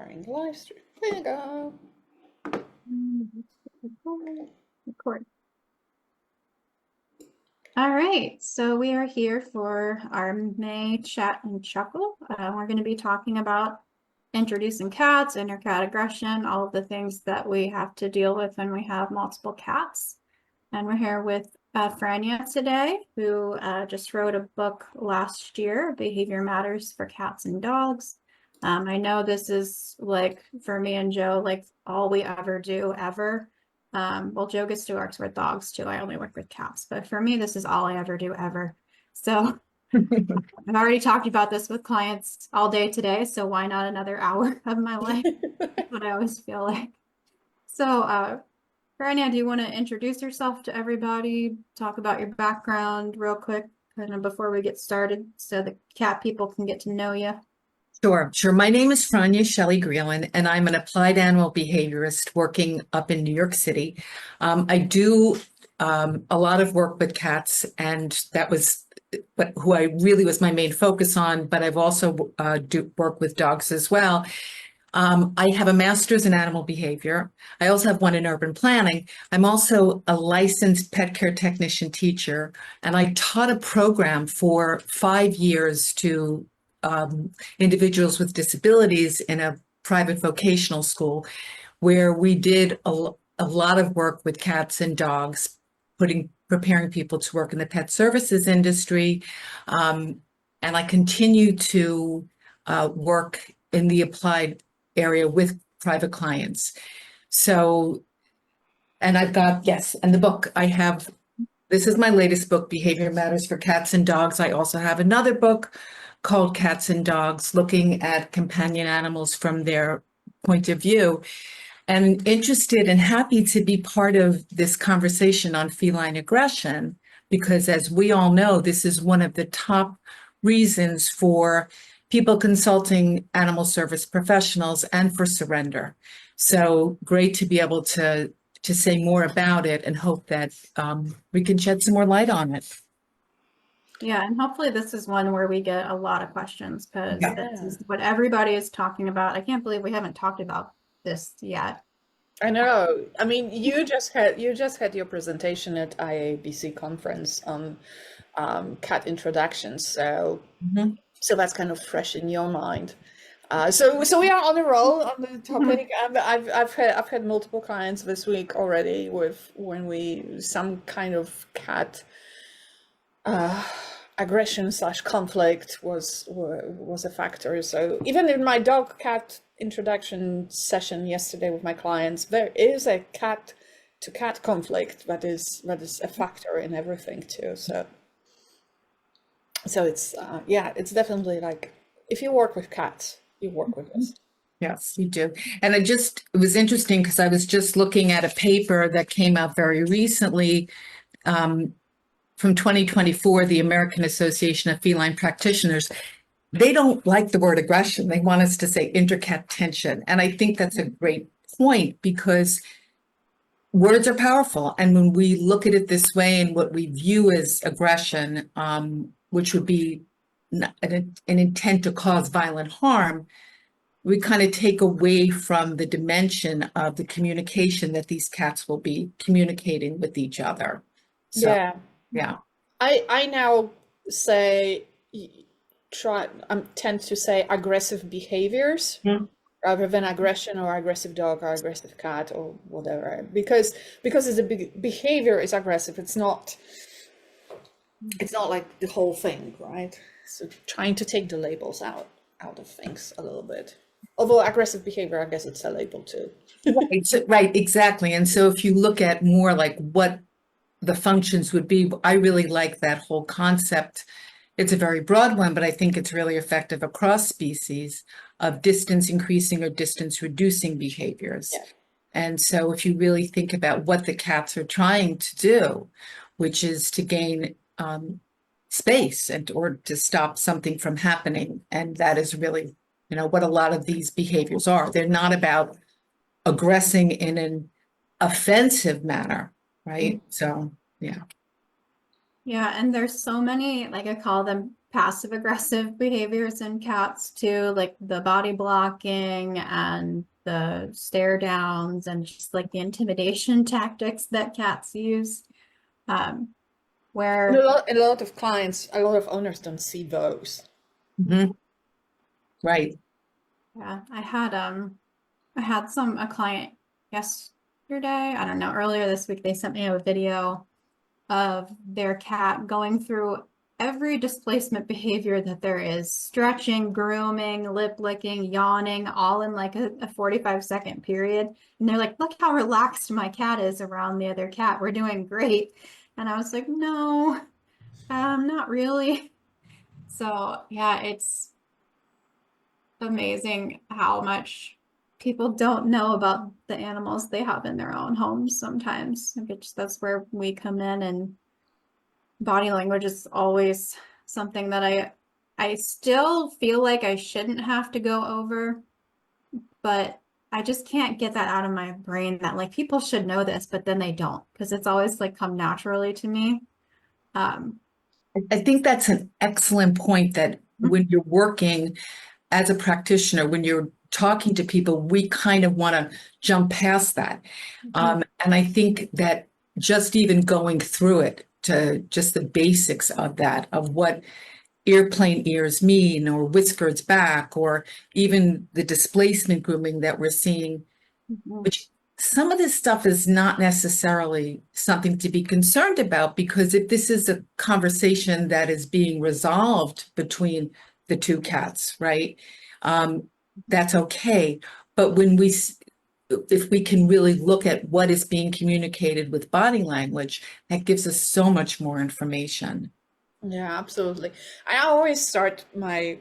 Sharing the live stream. There you go. Record. All right, so we are here for our May chat and chuckle. We're going to be talking about introducing cats, inter-cat aggression, all of the things that we have to deal with when we have multiple cats. And we're here with Frania today, who just wrote a book last year, Behavior Matters for Cats and Dogs. I know this is like, for me and Joe, like all we ever do ever. Well, Joe gets to work with dogs too. I only work with cats, but for me, this is all I ever do ever. So I've already talked about this with clients all day today, so why not another hour of my life? That's what I always feel like. So, Frania, do you want to introduce yourself to everybody? Talk about your background real quick, kind of before we get started, so the cat people can get to know you. Sure. My name is Frania Shelley-Grielen, and I'm an applied animal behaviorist working up in New York City. I do a lot of work with cats, and that was who I really was my main focus on, but I've also do work with dogs as well. I have a master's in animal behavior. I also have one in urban planning. I'm also a licensed pet care technician teacher, and I taught a program for 5 years to individuals with disabilities in a private vocational school where we did a lot of work with cats and dogs, preparing people to work in the pet services industry. And I continue to work in the applied area with private clients. So, and I've got, yes, and the book I have, this is my latest book, Behavior Matters for Cats and Dogs. I also have another book called Cats and Dogs, looking at companion animals from their point of view. And interested and happy to be part of this conversation on feline aggression, because as we all know, this is one of the top reasons for people consulting animal service professionals and for surrender. So great to be able to say more about it and hope that we can shed some more light on it. Yeah, and hopefully this is one where we get a lot of questions, because this is what everybody is talking about. I can't believe we haven't talked about this yet. I know. I mean, you just had your presentation at IABC conference on cat introductions, so so that's kind of fresh in your mind. So we are on a roll on the topic. I've had multiple clients this week already with some kind of cat aggression / conflict was a factor. So even in my dog cat introduction session yesterday with my clients, there is a cat to cat conflict that is a factor in everything too. So it's it's definitely like, if you work with cats, you work with us. Yes, you do. And it was interesting because I was just looking at a paper that came out very recently from 2024, the American Association of Feline Practitioners. They don't like the word aggression. They want us to say intercat tension. And I think that's a great point, because words are powerful. And when we look at it this way, and what we view as aggression, which would be an intent to cause violent harm, we kind of take away from the dimension of the communication that these cats will be communicating with each other. So, yeah. I now say, tend to say aggressive behaviors rather than aggression or aggressive dog or aggressive cat or whatever, because it's a behavior is aggressive. It's not like the whole thing, right? So trying to take the labels out of things a little bit. Although aggressive behavior, I guess it's a label too. Right, exactly. And so if you look at more like what the functions would be, I really like that whole concept. It's a very broad one, but I think it's really effective across species, of distance increasing or distance reducing behaviors. Yeah. And so if you really think about what the cats are trying to do, which is to gain space or to stop something from happening. And that is really, what a lot of these behaviors are. They're not about aggressing in an offensive manner, right? So, yeah. Yeah, and there's so many, like I call them passive aggressive behaviors in cats too, like the body blocking and the stare downs and just like the intimidation tactics that cats use. And Where a lot of clients, a lot of owners don't see those. Mhm. Right. yeah, I had a client yesterday, I don't know, earlier this week, they sent me a video of their cat going through every displacement behavior that there is, stretching, grooming, lip licking, yawning, all in like a 45-second period. And they're like, look how relaxed my cat is around the other cat. We're doing great. And I was like, no, not really. So yeah, it's amazing how much people don't know about the animals they have in their own homes sometimes, which that's where we come in. And body language is always something that I still feel like I shouldn't have to go over, but I just can't get that out of my brain that like people should know this, but then they don't, because it's always like come naturally to me. I think that's an excellent point that when you're working as a practitioner, when you're talking to people, we kind of want to jump past that. And I think that just even going through it to just the basics of that, of what airplane ears mean, or whiskers back, or even the displacement grooming that we're seeing, which some of this stuff is not necessarily something to be concerned about, because if this is a conversation that is being resolved between the two cats, right? That's okay. But if we can really look at what is being communicated with body language, that gives us so much more information. Yeah, absolutely. I always start my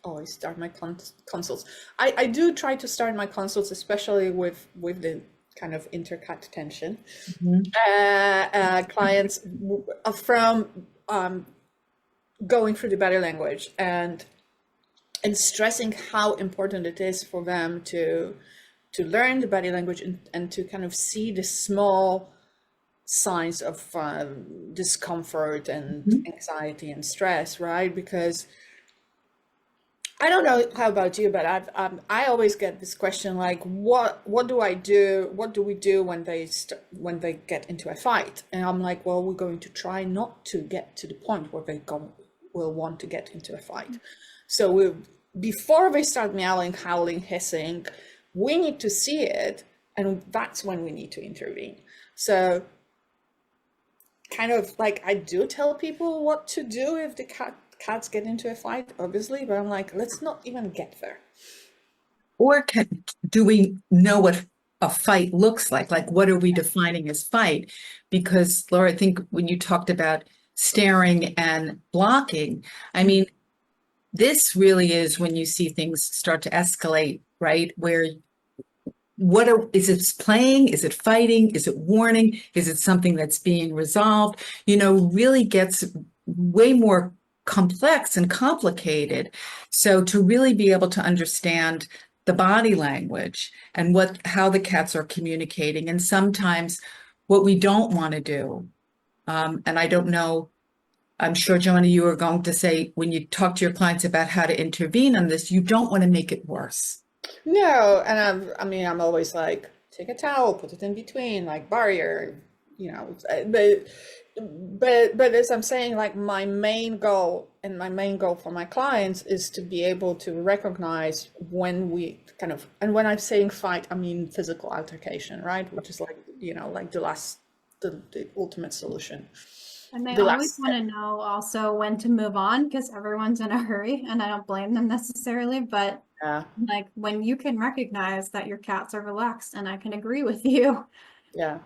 consults. I do try to start my consults, especially with the kind of intercat tension. Clients from going through the body language and stressing how important it is for them to learn the body language and to kind of see the small signs of discomfort and anxiety and stress, right? Because I don't know how about you, but I always get this question like, what do I do? What do we do when they get into a fight? And I'm like, well, we're going to try not to get to the point where they will want to get into a fight. So before they start meowing, howling, hissing, we need to see it, and that's when we need to intervene. So kind of like I do tell people what to do if the cats get into a fight, obviously, but I'm like, let's not even get there. Or do we know what a fight looks like? Like, what are we defining as fight? Because, Laura, I think when you talked about staring and blocking, I mean, this really is when you see things start to escalate, right? Where is it playing? Is it fighting? Is it warning? Is it something that's being resolved? Really gets way more complex and complicated. So to really be able to understand the body language and how the cats are communicating, and sometimes what we don't want to do. And I don't know, I'm sure, Joanna, you are going to say when you talk to your clients about how to intervene on this, you don't want to make it worse. No, and I'm always like, take a towel, put it in between, like barrier, but as I'm saying, like my main goal for my clients is to be able to recognize when we and when I'm saying fight, I mean physical altercation, right? Which is like, like the ultimate solution. And they always want to know also when to move on, because everyone's in a hurry, and I don't blame them necessarily, but like when you can recognize that your cats are relaxed, and I can agree with you. Yeah.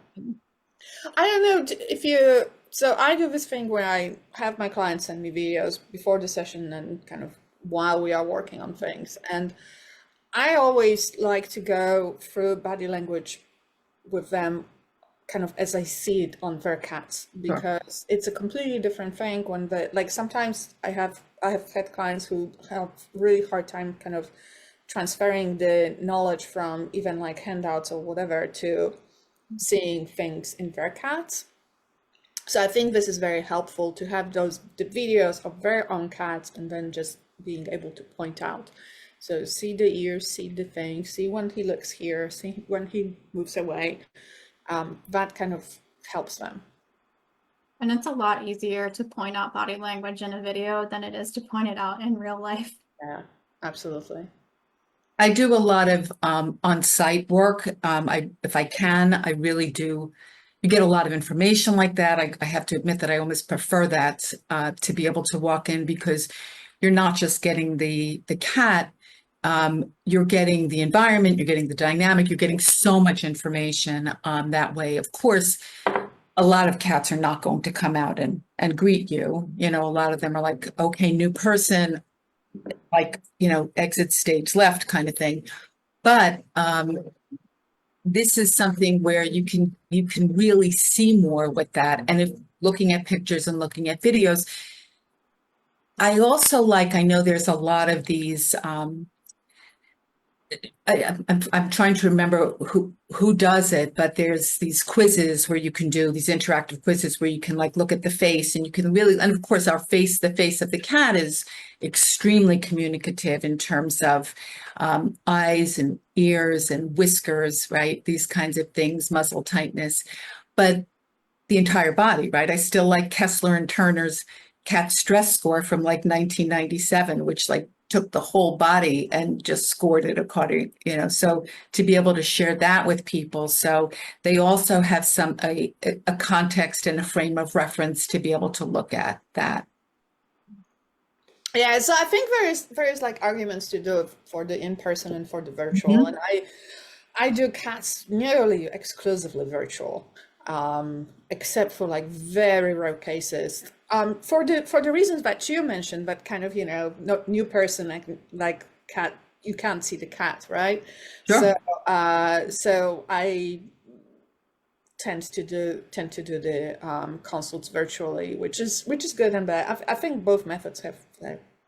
I don't know so I do this thing where I have my clients send me videos before the session and kind of while we are working on things. And I always like to go through body language with them kind of as I see it on their cats, because it's a completely different thing when sometimes I have had clients who have really hard time kind of transferring the knowledge from even like handouts or whatever to seeing things in their cats. So I think this is very helpful to have the videos of their own cats and then just being able to point out. So see the ears, see the thing, see when he looks here, see when he moves away. That kind of helps them. And it's a lot easier to point out body language in a video than it is to point it out in real life. Yeah, absolutely. I do a lot of on-site work. If I can, I really do. You get a lot of information like that. I have to admit that I almost prefer that to be able to walk in, because you're not just getting the cat, you're getting the environment, you're getting the dynamic, you're getting so much information that way. Of course, a lot of cats are not going to come out and greet you. You know, a lot of them are like, okay, new person, like, you know, exit stage left kind of thing. But this is something where you can really see more with that. And if looking at pictures and looking at videos, I also like, I know there's a lot of these I'm trying to remember who does it, but there's these quizzes where you can do these interactive quizzes where you can like look at the face, and you can really, and of course the face of the cat is extremely communicative in terms of eyes and ears and whiskers, right? These kinds of things, muzzle tightness, but the entire body, right? I still like Kessler and Turner's cat stress score from like 1997, which like took the whole body and just scored it according, you know, so to be able to share that with people. So they also have a context and a frame of reference to be able to look at that. Yeah, so I think there is like arguments to do for the in-person and for the virtual, and I do cats nearly exclusively virtual, except for like very rare cases. For the reasons that you mentioned, that kind of, you know, no, new person like cat, you can't see the cat, right? Sure. So I tend to do the consults virtually, which is good and bad. I think both methods have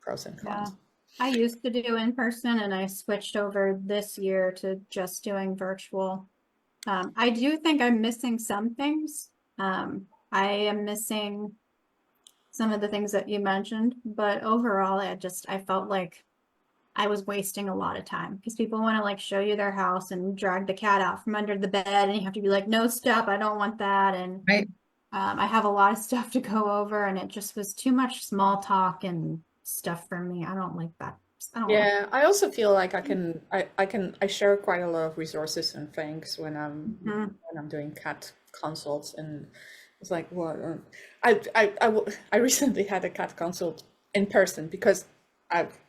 pros and cons. I used to do in person, and I switched over this year to just doing virtual. I do think I'm missing some things. I am missing some of the things that you mentioned, but overall, I felt like I was wasting a lot of time, because people want to like show you their house and drag the cat out from under the bed, and you have to be like, no, stop, I don't want that. And Right. I have a lot of stuff to go over, and it just was too much small talk and stuff for me. I don't like that. I don't like Yeah, I also feel like I share quite a lot of resources and things when I'm doing cat consults, and it's like, well, I recently had a cat consult in person because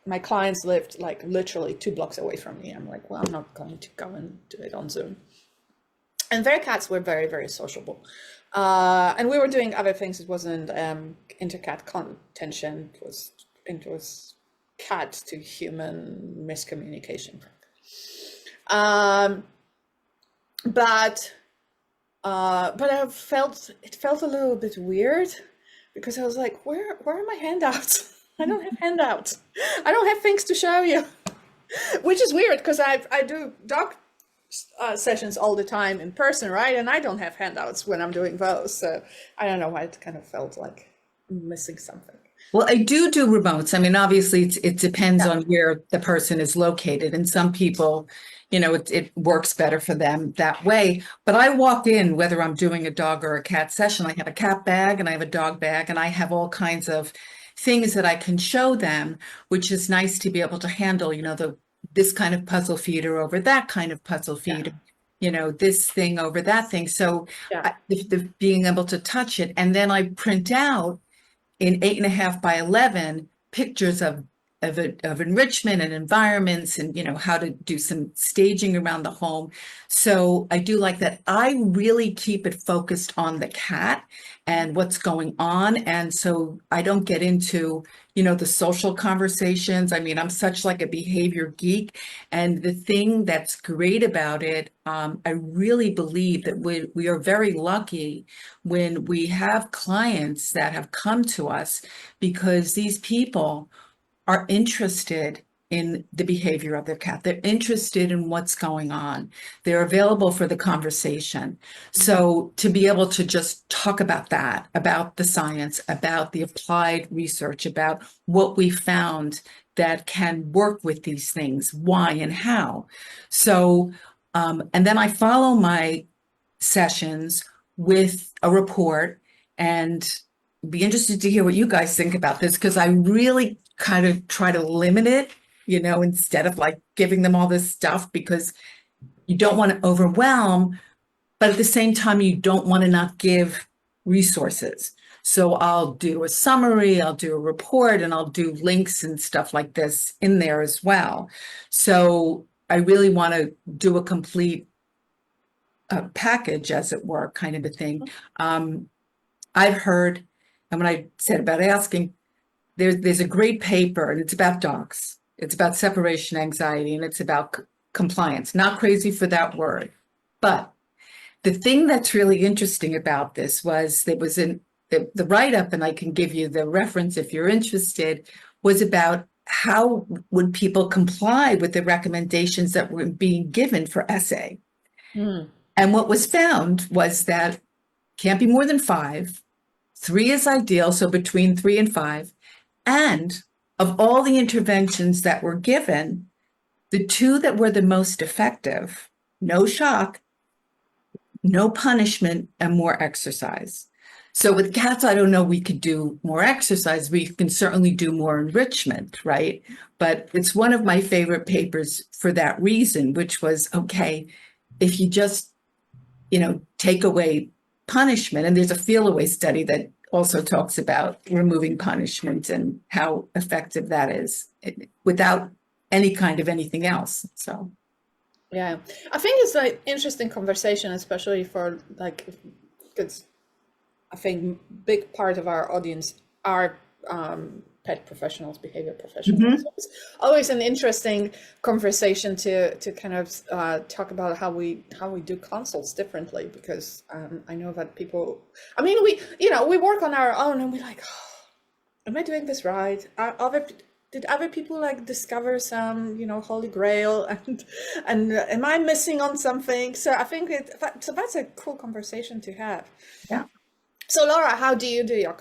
my clients lived like literally 2 blocks away from me. I'm like, well, I'm not going to go and do it on Zoom. And their cats were very, very sociable. And we were doing other things. It wasn't inter-cat contention. It was cat to human miscommunication. But it felt a little bit weird, because I was like, where are my handouts? I don't have handouts. I don't have things to show you, which is weird because I do dog sessions all the time in person, right? And I don't have handouts when I'm doing those. So I don't know why it kind of felt like I'm missing something. Well, I do remotes. I mean, obviously it depends on where the person is located, and some people, you know, it works better for them that way. But I walk in, whether I'm doing a dog or a cat session, I have a cat bag and I have a dog bag, and I have all kinds of things that I can show them, which is nice to be able to handle, you know, this kind of puzzle feeder over that kind of puzzle feeder, you know, this thing over that thing. So being able to touch it, and then I print out in 8.5 by 11 pictures of enrichment and environments, and, you know, how to do some staging around the home. So I do like that. I really keep it focused on the cat and what's going on. And so I don't get into, you know, the social conversations. I mean, I'm such like a behavior geek. And the thing that's great about it, I really believe that we are very lucky when we have clients that have come to us, because these people are interested in the behavior of their cat. They're interested in what's going on. They're available for the conversation. So to be able to just talk about that, about the science, about the applied research, about what we found that can work with these things, why and how. So, and then I follow my sessions with a report, and be interested to hear what you guys think about this, because I really kind of try to limit it, instead of like giving them all this stuff, because you don't want to overwhelm, but at the same time, you don't want to not give resources. So I'll do a summary, I'll do a report, and I'll do links and stuff like this in there as well. So I really want to do a complete package, as it were, kind of a thing. I've heard, and when I said about asking, there's a great paper, and it's about dogs. It's about separation anxiety, and it's about compliance. Not crazy for that word, but the thing that's really interesting about this was there was in the write-up, and I can give you the reference if you're interested, was about how would people comply with the recommendations that were being given for essay. And what was found was that can't be more than 5. 3 is ideal, so between 3 and 5. And of all the interventions that were given, the 2 that were the most effective, no shock, no punishment, and more exercise. So with cats, I don't know, we could do more exercise. We can certainly do more enrichment, right? But it's one of my favorite papers for that reason, which was, okay, if you just, take away punishment, and there's a feel away study that also talks about removing punishment and how effective that is without any kind of anything else. So yeah, I think it's an interesting conversation, especially for because I think big part of our audience are pet professionals, behavior professionals. So it's always an interesting conversation to kind of talk about how we do consults differently, because I know that people, I mean, we work on our own, and we're like, oh, am I doing this right? Did other people discover some, holy grail, and am I missing on something? So I think that's a cool conversation to have. yeah. So Laura, how do you do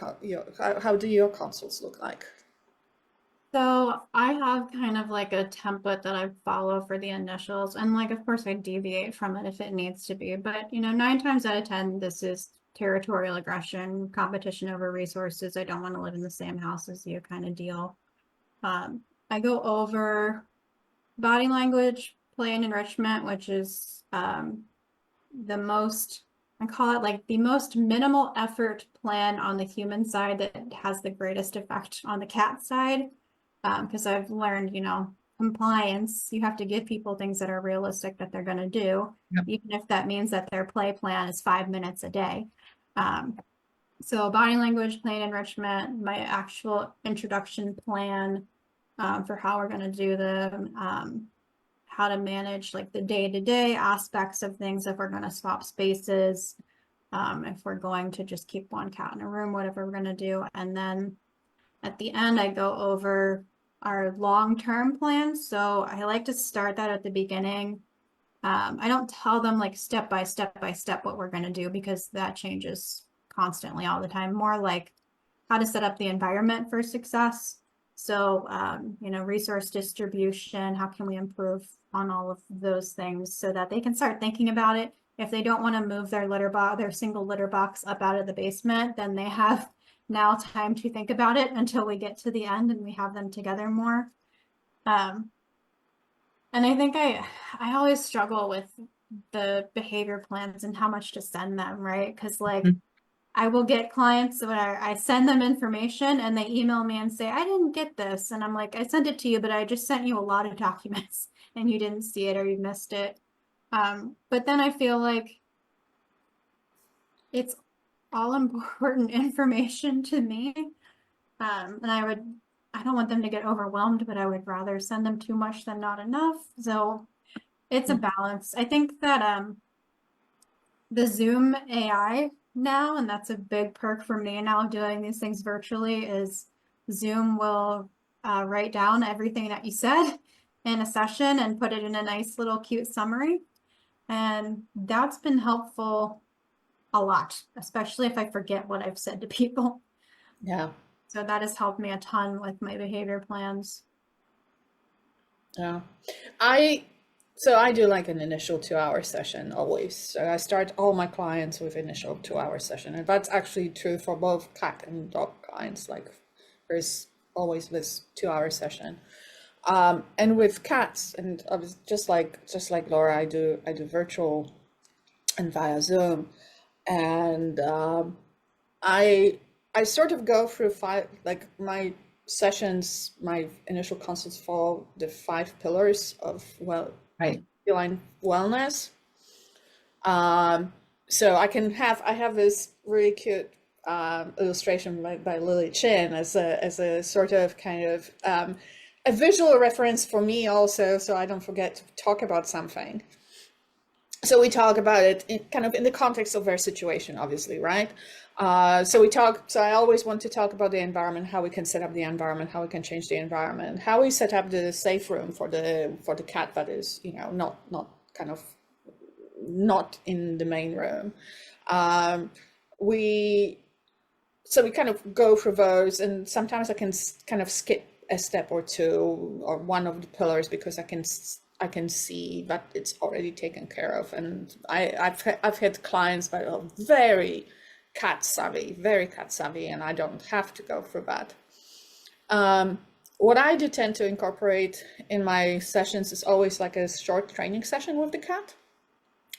how do your consults look like? So I have kind of like a template that I follow for the initials, and of course I deviate from it if it needs to be, but 9 times out of 10, this is territorial aggression, competition over resources, I don't want to live in the same house as you kind of deal. I go over body language, play and enrichment, which is the most, I call it the most minimal effort plan on the human side that has the greatest effect on the cat side. Because I've learned, compliance, you have to give people things that are realistic that they're going to do, even if that means that their play plan is 5 minutes a day. So body language, play and enrichment, my actual introduction plan for how we're going to do them, how to manage the day-to-day aspects of things, if we're going to swap spaces, if we're going to just keep one cat in a room, whatever we're going to do. And then at the end, I go over our long-term plans. So I like to start that at the beginning. I don't tell them step by step what we're going to do, because that changes constantly all the time. More like how to set up the environment for success. So, resource distribution, how can we improve on all of those things so that they can start thinking about it. If they don't want to move their single litter box up out of the basement, then they have now time to think about it until we get to the end and we have them together more. And I think I always struggle with the behavior plans and how much to send them, right? Because I will get clients where I send them information and they email me and say, I didn't get this. And I'm like, I sent it to you, but I just sent you a lot of documents and you didn't see it or you missed it. But then I feel like it's all important information to me. And I don't want them to get overwhelmed, but I would rather send them too much than not enough. So it's a balance. I think that the Zoom AI now, and that's a big perk for me now doing these things virtually, is Zoom will write down everything that you said in a session and put it in a nice little cute summary. And that's been helpful a lot, especially if I forget what I've said to people. Yeah. So that has helped me a ton with my behavior plans. Yeah. So I do like an initial 2-hour session always. So I start all my clients with initial 2-hour session. And that's actually true for both cat and dog clients. Like there's always this 2-hour session. And with cats, and I was just like Laura, I do virtual and via Zoom. And I sort of go through my sessions, my initial consults follow the 5 pillars of Right. feline wellness. So I have this really cute illustration by Lily Chin as a sort of kind of a visual reference for me also, so I don't forget to talk about something. So we talk about it in the context of their situation, obviously, right? So I always want to talk about the environment, how we can set up the environment, how we can change the environment, how we set up the safe room for the cat that is, not in the main room. We kind of go through those, and sometimes I can kind of skip a step or two or one of the pillars because I can see that it's already taken care of. And I've had clients that are very cat savvy, and I don't have to go through that. What I do tend to incorporate in my sessions is always like a short training session with the cat.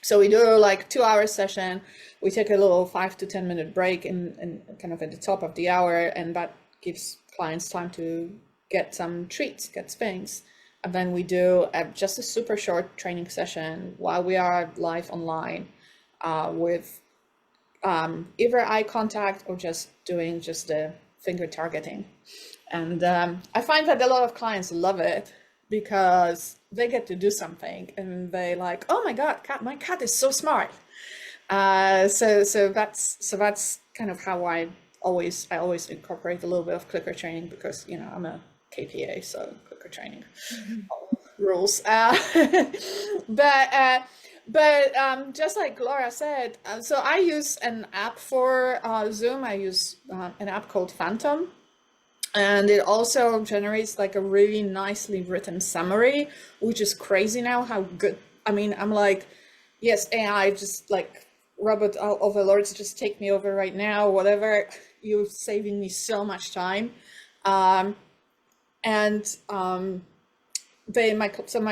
So we do like 2-hour session. We take a little 5 to 10 minute break in kind of at the top of the hour, and that gives clients time to get some treats, get things. And then we do just a super short training session while we are live online with either eye contact or just doing the finger targeting. And I find that a lot of clients love it because they get to do something and they like, oh my God, my cat is so smart. So that's kind of how I always incorporate a little bit of clicker training because, I'm a KPA, so clicker training rules. But just like Laura said, so I use an app for Zoom. I use an app called Phantom, and it also generates like a really nicely written summary, which is crazy now how good. I mean, I'm like, yes, AI, just like robot overlords, just take me over right now, whatever. You're saving me so much time. My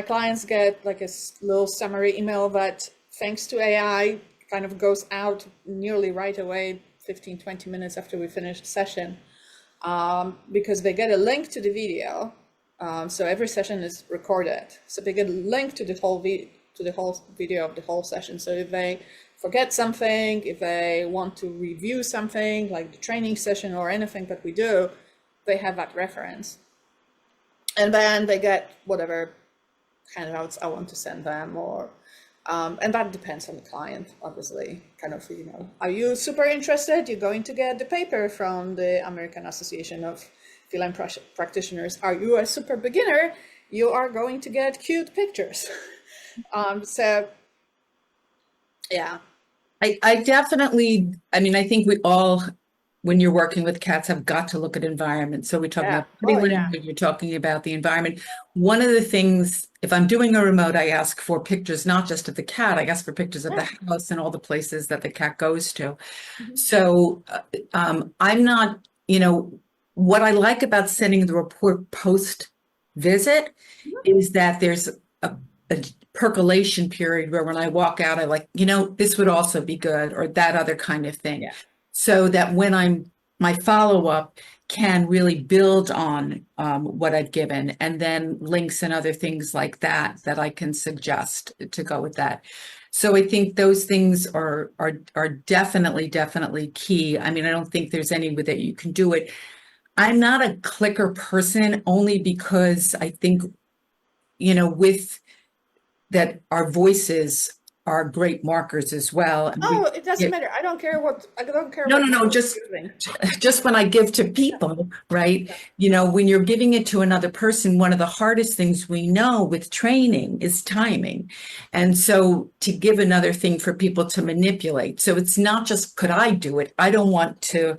clients get like a little summary email that thanks to AI kind of goes out nearly right away, 15-20 minutes after we finish the session, because they get a link to the video. So every session is recorded, so they get a link to the whole video of the whole session. So if they forget something, if they want to review something like the training session or anything that we do, they have that reference. And then they get whatever handouts I want to send them, or and that depends on the client, obviously. Kind of, are you super interested? You're going to get the paper from the American Association of Feline Practitioners. Are you a super beginner? You are going to get cute pictures. So, yeah. I definitely, I think we all, when you're working with cats, have got to look at environment. So we're talking about putting one in, you're talking about the environment. One of the things, if I'm doing a remote, I ask for pictures, not just of the cat, I ask for pictures of the house and all the places that the cat goes to. So I'm not, what I like about sending the report post visit is that there's a percolation period where when I walk out, I like, this would also be good, or that other kind of thing. Yeah. So that when my follow-up can really build on what I've given, and then links and other things like that I can suggest to go with that. So I think those things are definitely key. I don't think there's any way that you can do it. I'm not a clicker person only because I think, with that our voices are great markers as well. And Oh, it doesn't matter. I don't care what no, you're just using. just when I give to people, right? You know, when you're giving it to another person, one of the hardest things we know with training is timing. And so to give another thing for people to manipulate. So it's not just, could I do it? I don't want to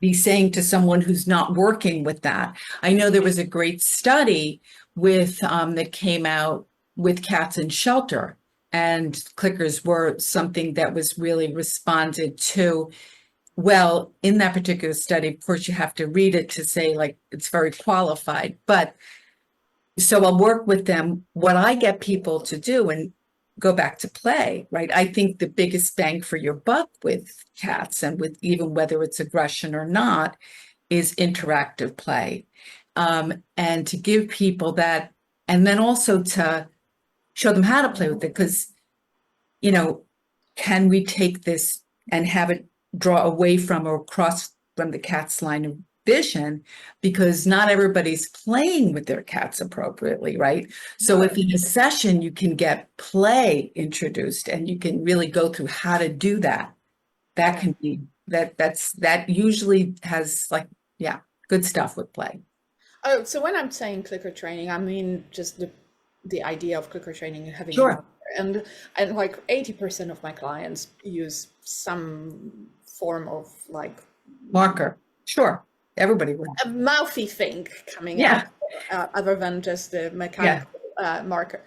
be saying to someone who's not working with that. I know there was a great study with that came out with cats in shelter, and clickers were something that was really responded to. Well, in that particular study, of course, you have to read it to say like it's very qualified. But so I'll work with them. What I get people to do and go back to play, right? I think the biggest bang for your buck with cats and with even whether it's aggression or not is interactive play. And to give people that, and then also to show them how to play with it. Because, you know, can we take this and have it draw away from or across from the cat's line of vision? Because not everybody's playing with their cats appropriately, right? So if in a session you can get play introduced and you can really go through how to do that, that can be that usually has like, yeah, good stuff with play. Oh, so when I'm saying clicker training, I mean just the idea of clicker training and having Sure. and like 80% of my clients use some form of like Marker. Sure. Everybody would. a mouthy thing coming Yeah. out, other than just the mechanical marker.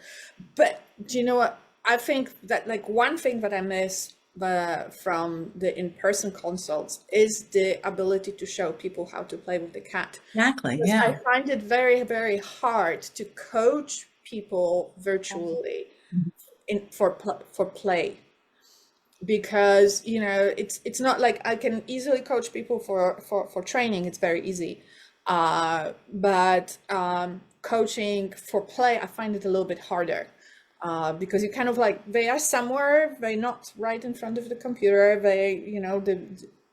But do you know what? I think that like one thing that I miss from the in-person consults is the ability to show people how to play with the cat. Exactly. Because Yeah. I find it very, very hard to coach people virtually for play, because you know it's not like I can easily coach people for training. It's very easy, but coaching for play, I find it a little bit harder. Because you kind of like, they are somewhere, they're not right in front of the computer, they, you know, the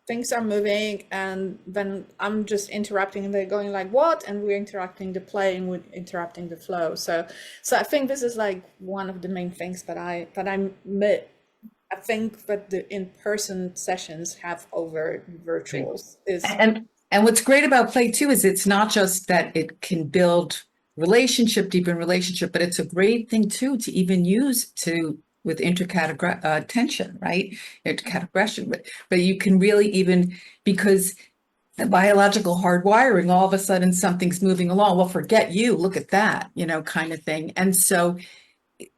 things are moving, and then I'm just interrupting and they're going like, what? And we're interrupting the play and we're interrupting the flow. So I think this is like one of the main things that I think that the in-person sessions have over virtuals is. And what's great about play too is it's not just that it can build deepen relationship, but it's a great thing too to even use with intercat tension, right? Intercat aggression, but you can really even, because the biological hardwiring, all of a sudden something's moving along. Well, forget you, look at that, you know, kind of thing. And so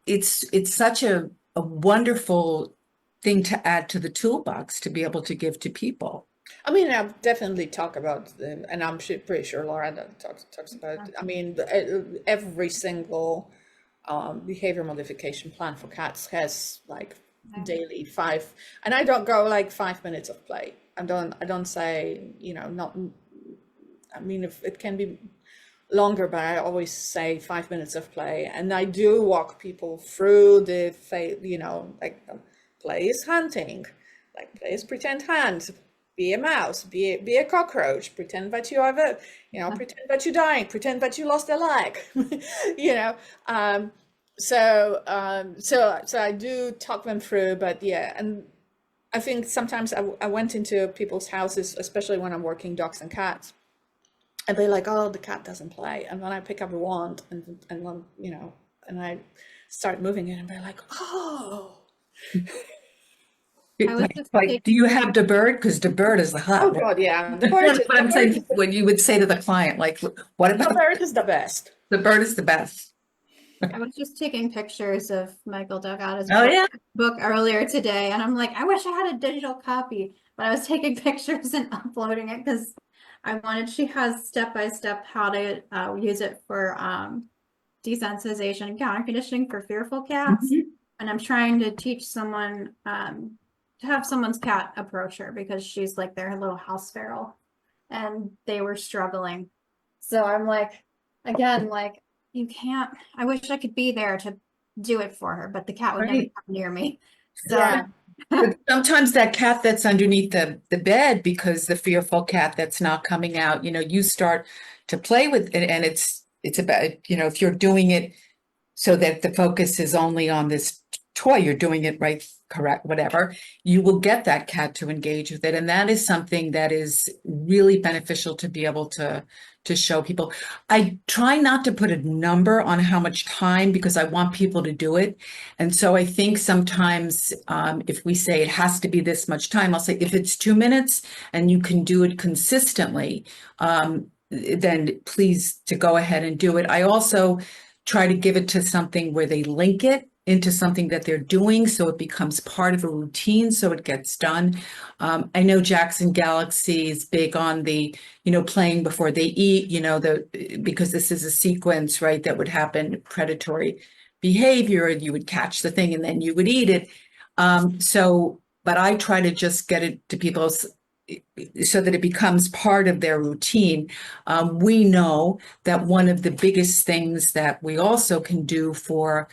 it's such a wonderful thing to add to the toolbox to be able to give to people. I mean, I'll definitely talk about, and I'm pretty sure Laura talks about, I mean, every single behavior modification plan for cats has like daily 5, and I don't go like 5 minutes of play. I don't say, you know, not, I mean, if it can be longer, but I always say 5 minutes of play. And I do walk people through you know, like play is hunting, like play is pretend hunt, be a mouse, be a cockroach, pretend that you are pretend that you're dying, pretend that you lost a leg, you know. So I do talk them through, but yeah, and I think sometimes I went into people's houses, especially when I'm working dogs and cats, and they're like, oh, the cat doesn't play. And then I pick up a wand and you know, and I start moving it, and they're like, oh. Like, do you have the bird? Because the bird is the hot. Oh God, yeah. The bird. What I'm saying, when you would say to the client, like, what about the bird is the best. The bird is the best. I was just taking pictures of Michael Delgado's book earlier today, and I'm like, I wish I had a digital copy, but I was taking pictures and uploading it because she has step-by-step how to use it for desensitization and counter conditioning for fearful cats. And I'm trying to teach someone to have someone's cat approach her because she's like their little house feral, and they were struggling. So I'm like, again, like, you can't, I wish I could be there to do it for her, but the cat would never come near me. So Yeah. But sometimes that cat that's underneath the bed, because the fearful cat that's not coming out, you know, you start to play with it, and it's about, you know, if you're doing it so that the focus is only on this toy, you're doing it right, correct, whatever, you will get that cat to engage with it. And that is something that is really beneficial to be able to show people. I try not to put a number on how much time because I want people to do it. And so I think sometimes if we say it has to be this much time, I'll say if it's 2 minutes and you can do it consistently, then please to go ahead and do it. I also try to give it to something where they link it into something that they're doing so it becomes part of a routine so it gets done. I know Jackson Galaxy is big on the, playing before they eat, because this is a sequence, right, that would happen, predatory behavior, and you would catch the thing and then you would eat it. But I try to just get it to people so that it becomes part of their routine. We know that one of the biggest things that we also can do for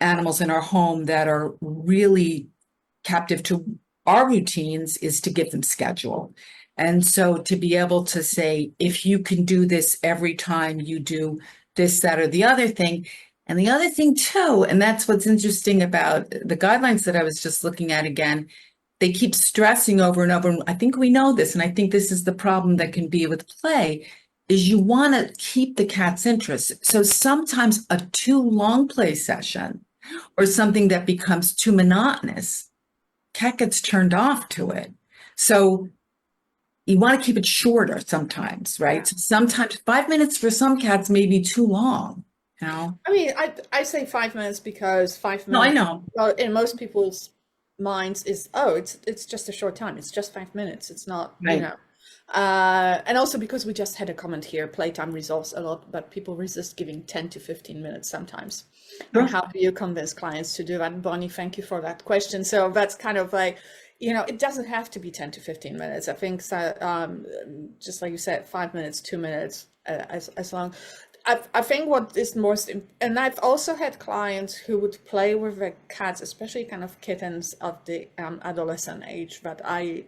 animals in our home that are really captive to our routines is to give them schedule. And so to be able to say, if you can do this every time you do this, that, or the other thing. And the other thing too, and that's what's interesting about the guidelines that I was just looking at again, they keep stressing over and over. And I think we know this, and I think this is the problem that can be with play, is you want to keep the cat's interest. So sometimes a too long play session or something that becomes too monotonous, cat gets turned off to it. So you want to keep it shorter sometimes, right? So sometimes 5 minutes for some cats may be too long, I mean, I say 5 minutes because 5 minutes. No, I know. Well, in most people's minds is, it's just a short time. It's just 5 minutes. It's not, Right. And also because we just had a comment here, playtime resolves a lot, but people resist giving 10 to 15 minutes sometimes. Sure. And how do you convince clients to do that? Bonnie, thank you for that question. So that's kind of like, it doesn't have to be 10 to 15 minutes. I think, just like you said, 5 minutes, 2 minutes, as long. I think what is most, and I've also had clients who would play with their cats, especially kind of kittens of the adolescent age, that I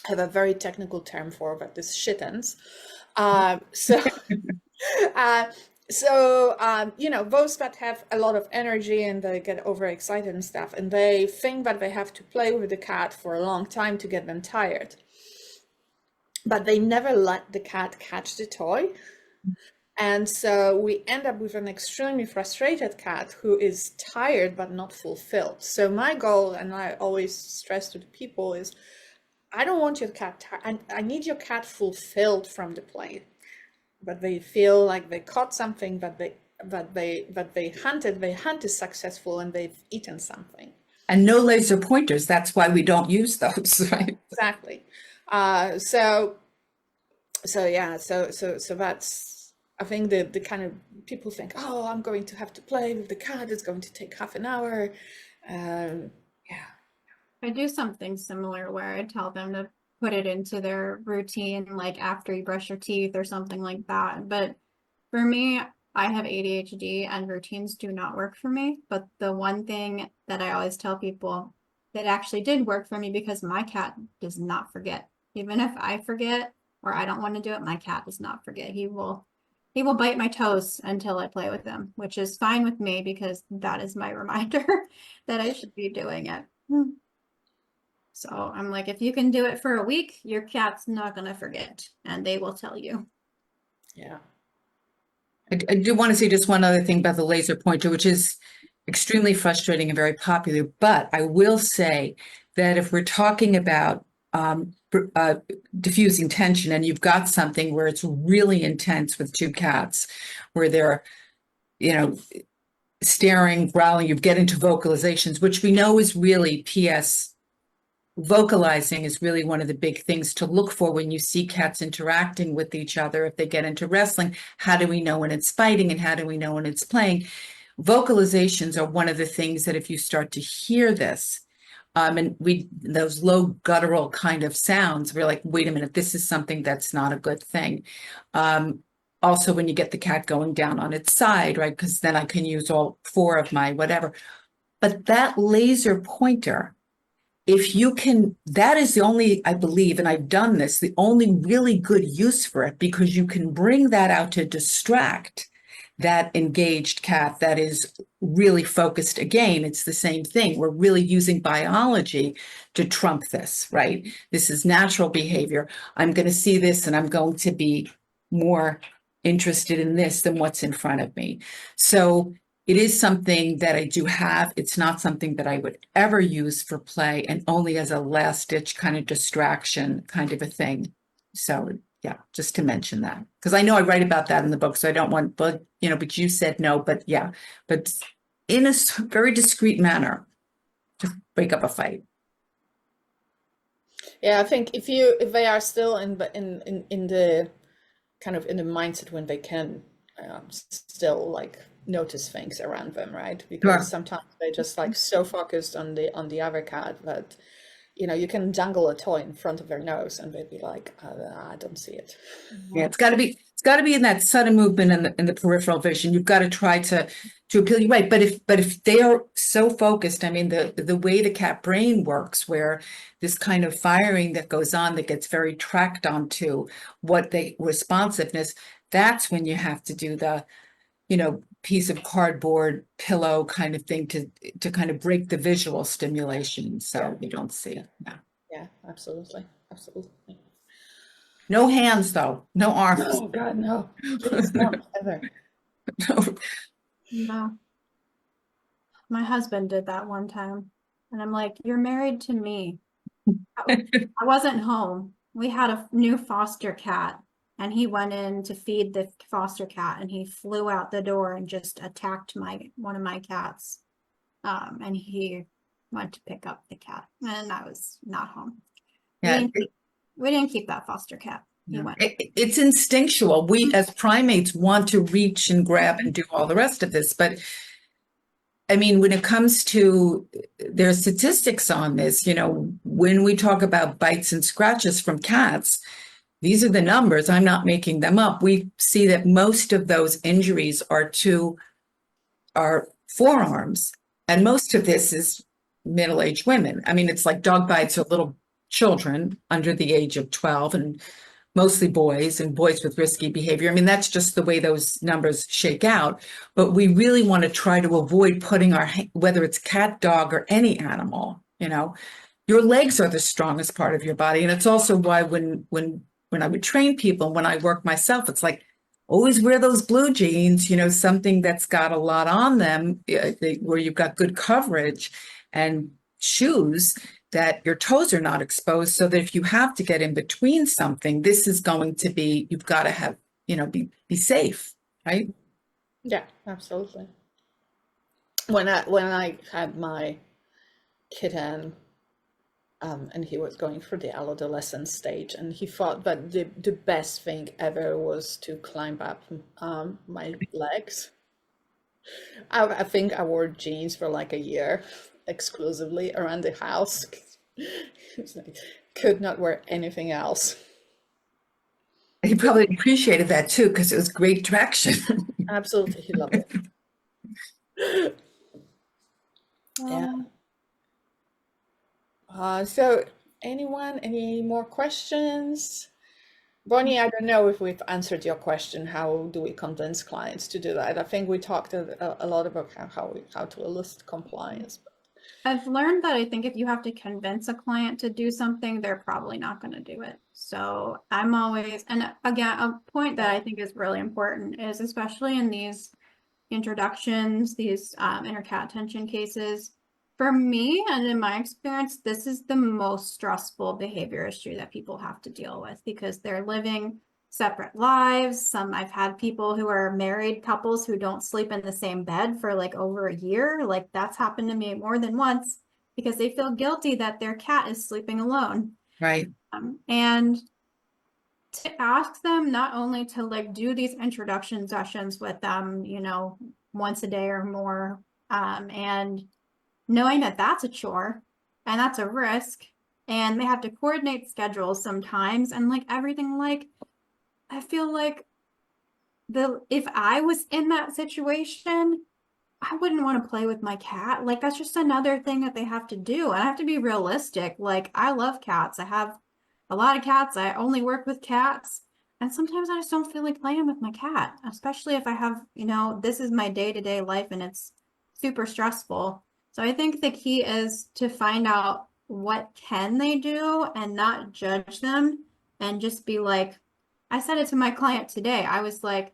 have a very technical term for, that is shittens. Those that have a lot of energy and they get overexcited and stuff, and they think that they have to play with the cat for a long time to get them tired. But they never let the cat catch the toy. And so we end up with an extremely frustrated cat who is tired but not fulfilled. So my goal, and I always stress to the people, is I don't want your cat tired. I need your cat fulfilled from the play. But they feel like they caught something, that they hunted, their hunt is successful, and they've eaten something. And no laser pointers. That's why we don't use those, right? Exactly. So that's, I think the kind of people think, oh, I'm going to have to play with the cat. It's going to take half an hour. I do something similar where I tell them to put it into their routine, like after you brush your teeth or something like that. But for me, I have ADHD and routines do not work for me. But the one thing that I always tell people that actually did work for me, because my cat does not forget. Even if I forget or I don't want to do it, my cat does not forget. He will bite my toes until I play with him, which is fine with me because that is my reminder that I should be doing it. So I'm like, if you can do it for a week, your cat's not going to forget, and they will tell you. Yeah. I do want to say just one other thing about the laser pointer, which is extremely frustrating and very popular. But I will say that if we're talking about diffusing tension, and you've got something where it's really intense with two cats, where they're, staring, growling, you get into vocalizations, which we know is really PS. Vocalizing is really one of the big things to look for when you see cats interacting with each other. If they get into wrestling, how do we know when it's fighting and how do we know when it's playing? Vocalizations are one of the things that if you start to hear this, and those low guttural kind of sounds, we're like, wait a minute, this is something that's not a good thing. Also, when you get the cat going down on its side, right? Because then I can use all four of my whatever. But that laser pointer, if you can, that is the only, I believe, and I've done this, the only really good use for it, because you can bring that out to distract that engaged cat that is really focused. Again, it's the same thing. We're really using biology to trump this, right? This is natural behavior. I'm going to see this and I'm going to be more interested in this than what's in front of me. So it is something that I do have. It's not something that I would ever use for play and only as a last ditch kind of distraction kind of a thing. So yeah, just to mention that, because I know I write about that in the book, so I don't want, but but you said no, but yeah, but in a very discreet manner to break up a fight. Yeah, I think if they are still in the kind of in the mindset when they can still like notice things around them, right? Because sometimes they're just like so focused on the other cat that you can dangle a toy in front of their nose and they'd be like, I don't see it. Yeah, it's got to be in that sudden movement in the peripheral vision. You've got to try to appeal. You're right, but if they are so focused, I mean, the way the cat brain works, where this kind of firing that goes on that gets very tracked onto what they responsiveness, that's when you have to do the piece of cardboard pillow kind of thing to kind of break the visual stimulation so you don't see it. Yeah, absolutely. No hands though, no arms. Oh God, no. Please don't ever. No. My husband did that one time. And I'm like, you're married to me. I wasn't home. We had a new foster cat and he went in to feed the foster cat and he flew out the door and just attacked one of my cats. And he went to pick up the cat and I was not home. Yeah. We didn't keep that foster cat. It's instinctual. We as primates want to reach and grab and do all the rest of this, but I mean, when it comes to their statistics on this, when we talk about bites and scratches from cats, these are the numbers. I'm not making them up. We see that most of those injuries are to our forearms, and most of this is middle-aged women. I mean, it's like dog bites are little children under the age of 12 and mostly boys and boys with risky behavior. I mean, that's just the way those numbers shake out. But we really want to try to avoid putting whether it's cat, dog, or any animal, your legs are the strongest part of your body. And it's also why when I would train people, when I work myself, it's like, always wear those blue jeans, something that's got a lot on them, where you've got good coverage, and shoes that your toes are not exposed, so that if you have to get in between something, this is going to be, you've got to have, be safe, right? Yeah, absolutely. When I had my kitten, and he was going through the adolescent stage, and he thought that the best thing ever was to climb up my legs. I think I wore jeans for like a year exclusively around the house. Could not wear anything else. He probably appreciated that too, because it was great traction. Absolutely, he loved it. Yeah. So anyone, any more questions? Bonnie, I don't know if we've answered your question. How do we convince clients to do that? I think we talked a lot about how to elicit compliance. I've learned that I think if you have to convince a client to do something, they're probably not going to do it. So I'm always, and again, a point that I think is really important is, especially in these introductions, these inter-cat tension cases, for me and in my experience, this is the most stressful behavior issue that people have to deal with, because they're living separate lives. I've had people who are married couples who don't sleep in the same bed for like over a year. Like that's happened to me more than once, because they feel guilty that their cat is sleeping alone. Right. And to ask them not only to like do these introduction sessions with them, once a day or more, and knowing that that's a chore and that's a risk, and they have to coordinate schedules sometimes, and like everything, like I feel like if I was in that situation, I wouldn't want to play with my cat. Like that's just another thing that they have to do. And I have to be realistic. Like I love cats. I have a lot of cats. I only work with cats. And sometimes I just don't feel like playing with my cat, especially if I have, this is my day-to-day life and it's super stressful. So I think the key is to find out what can they do and not judge them and just be like, I said it to my client today. I was like,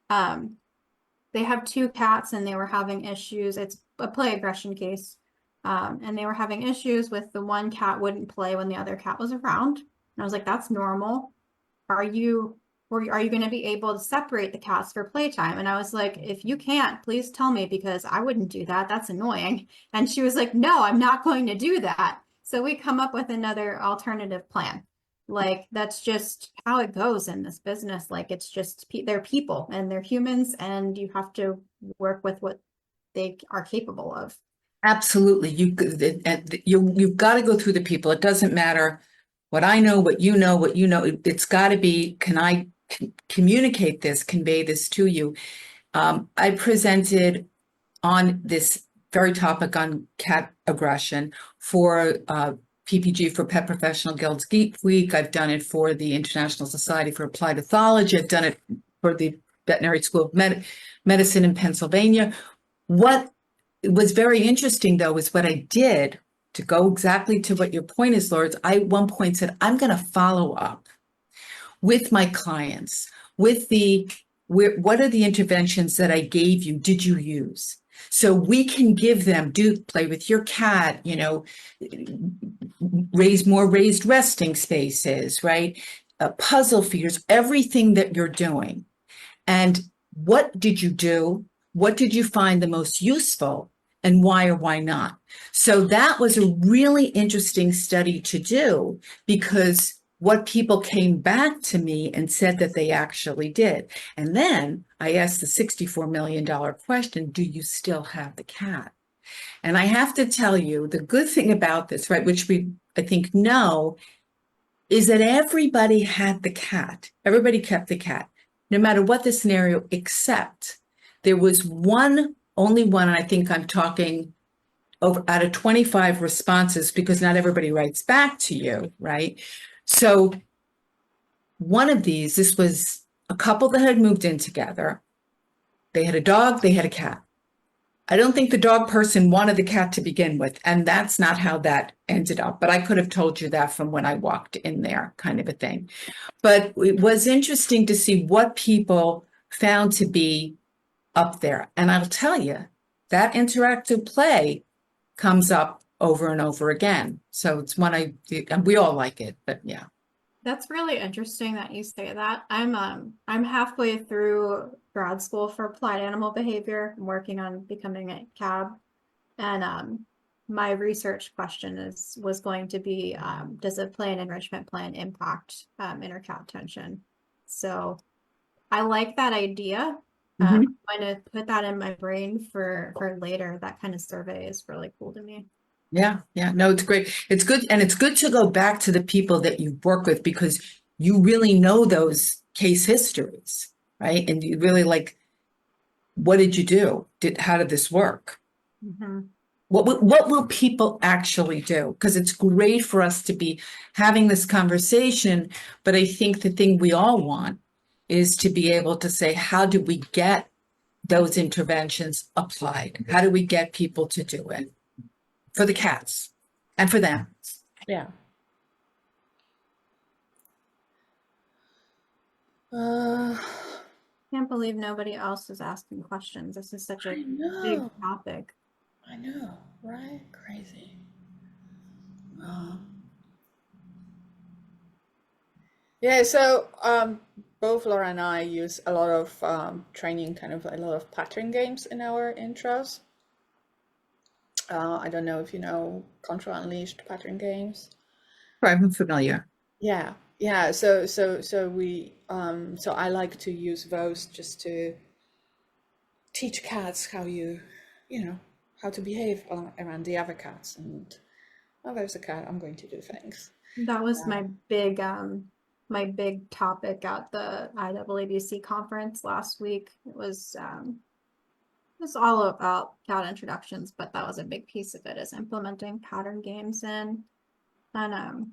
they have two cats and they were having issues. It's a play aggression case. And they were having issues with the one cat wouldn't play when the other cat was around. And I was like, that's normal. Are you going to be able to separate the cats for playtime? And I was like, if you can't, please tell me because I wouldn't do that. That's annoying. And she was like, no, I'm not going to do that. So we come up with another alternative plan. Like that's just how it goes in this business. Like it's just they're people and they're humans and you have to work with what they are capable of. Absolutely. You've got to go through the people. It doesn't matter what I know, what you know, It's got to be, can I communicate this, convey this to you? I presented on this very topic on cat aggression for PPG, for Pet Professional Guilds Geek Week. I've done it for the International Society for Applied Ethology. I've done it for the Veterinary School of Medicine in Pennsylvania. What was very interesting, though, is what I did to go exactly to what your point is, Laura. I at one point said, I'm going to follow up with my clients with what are the interventions that I gave you? Did you use? So we can give them, play with your cat, raised resting spaces, right? Puzzle feeders, everything that you're doing. And what did you do? What did you find the most useful? And why or why not? So that was a really interesting study to do because what people came back to me and said that they actually did. And then I asked the $64 million question, do you still have the cat? And I have to tell you, the good thing about this, right, which I think know, is that everybody had the cat. Everybody kept the cat, no matter what the scenario, except there was only one, and I think I'm talking over out of 25 responses because not everybody writes back to you, right? So one of these, this was a couple that had moved in together. They had a dog, they had a cat. I don't think the dog person wanted the cat to begin with, and that's not how that ended up. But I could have told you that from when I walked in there, kind of a thing. But it was interesting to see what people found to be up there. And I'll tell you, that interactive play comes up over and over again. So it's one and we all like it, but yeah. That's really interesting that you say that. I'm halfway through grad school for applied animal behavior. I'm working on becoming a CAB. And my research question was going to be does a play and enrichment plan impact inter-cat tension? So I like that idea. I'm going to put that in my brain for later. That kind of survey is really cool to me. Yeah, no, it's great. It's good. And it's good to go back to the people that you work with because you really know those case histories, right? And you really what did you do? How did this work? Mm-hmm. What will people actually do? Because it's great for us to be having this conversation, but I think the thing we all want is to be able to say, how do we get those interventions applied? How do we get people to do it? For the cats and for them. Yeah. Can't believe nobody else is asking questions. This is such a big topic. I know, right? Crazy. Yeah, so both Laura and I use a lot of training, kind of a lot of pattern games in our intros. I don't know if you know Control Unleashed pattern games. I'm familiar. Yeah, yeah. So we so I like to use those just to teach cats how how to behave around the other cats. And oh, there's a cat. I'm going to do things. That was my big topic at the IAABC conference last week. It was all about cat introductions, but that was a big piece of it is implementing pattern games in. And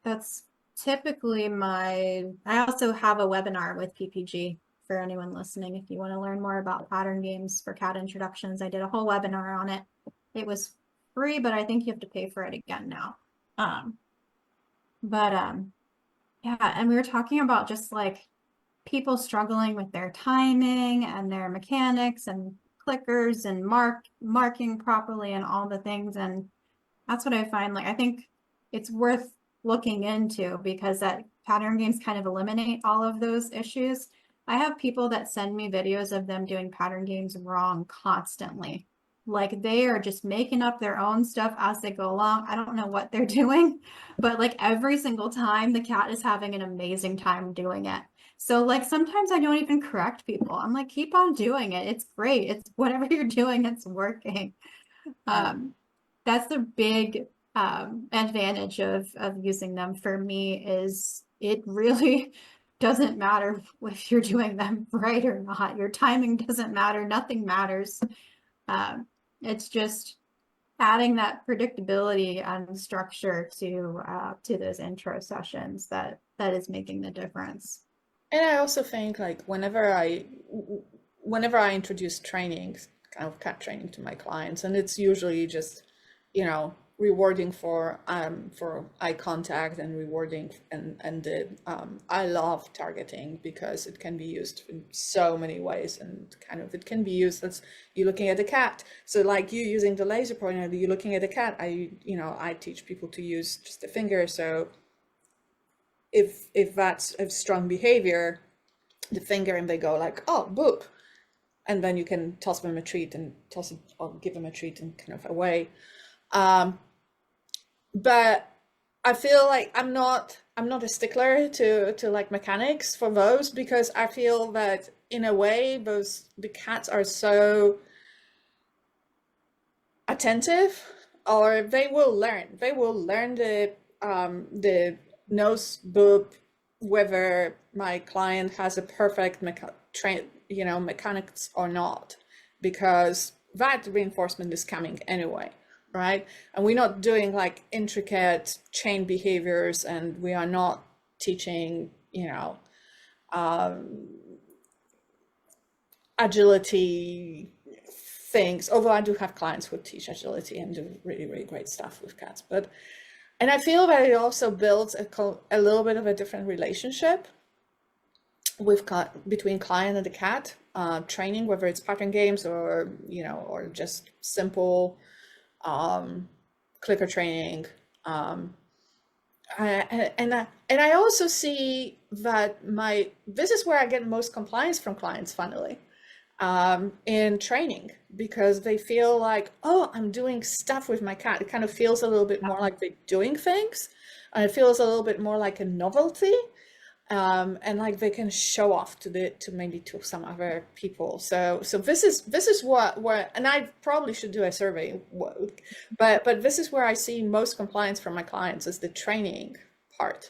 that's typically I also have a webinar with PPG for anyone listening. If you want to learn more about pattern games for cat introductions, I did a whole webinar on it. It was free, but I think you have to pay for it again now. Yeah, and we were talking about just like people struggling with their timing and their mechanics and clickers and marking properly and all the things. And that's what I find, like, I think it's worth looking into because that pattern games kind of eliminate all of those issues. I have people that send me videos of them doing pattern games wrong constantly. Like they are just making up their own stuff as they go along. I don't know what they're doing, but like every single time the cat is having an amazing time doing it. So like sometimes I don't even correct people. I'm like, keep on doing it. It's great. It's whatever you're doing, it's working. That's the big advantage of using them for me is it really doesn't matter if you're doing them right or not. Your timing doesn't matter. Nothing matters. It's just adding that predictability and structure to those intro sessions that is making the difference. And I also think like whenever I introduce trainings, kind of cat training to my clients, and it's usually just, you know, rewarding for eye contact and rewarding and the I love targeting because it can be used in so many ways, and kind of it can be used as you're looking at a cat. So like you using the laser pointer, you're looking at a cat. I teach people to use just the finger. So if that's a strong behavior, the finger, and they go like, oh, boop, and then you can toss them a treat and toss it or give them a treat and kind of away. But I feel like I'm not a stickler to like mechanics for those, because I feel that in a way the cats are so attentive, or they will learn the nose boop, whether my client has a perfect mechanics or not, because that reinforcement is coming anyway. Right? And we're not doing like intricate chain behaviors, and we are not teaching, agility things, although I do have clients who teach agility and do really, really great stuff with cats. And I feel that it also builds a little bit of a different relationship between client and the cat, training, whether it's pattern games or just simple clicker training, and I also see that this is where I get most compliance from clients, funnily, in training, because they feel like, oh, I'm doing stuff with my cat. It kind of feels a little bit more like they're doing things, and it feels a little bit more like a novelty. And like they can show off to maybe to some other people. So this is what, and I probably should do a survey, but this is where I see most compliance from my clients, is the training part.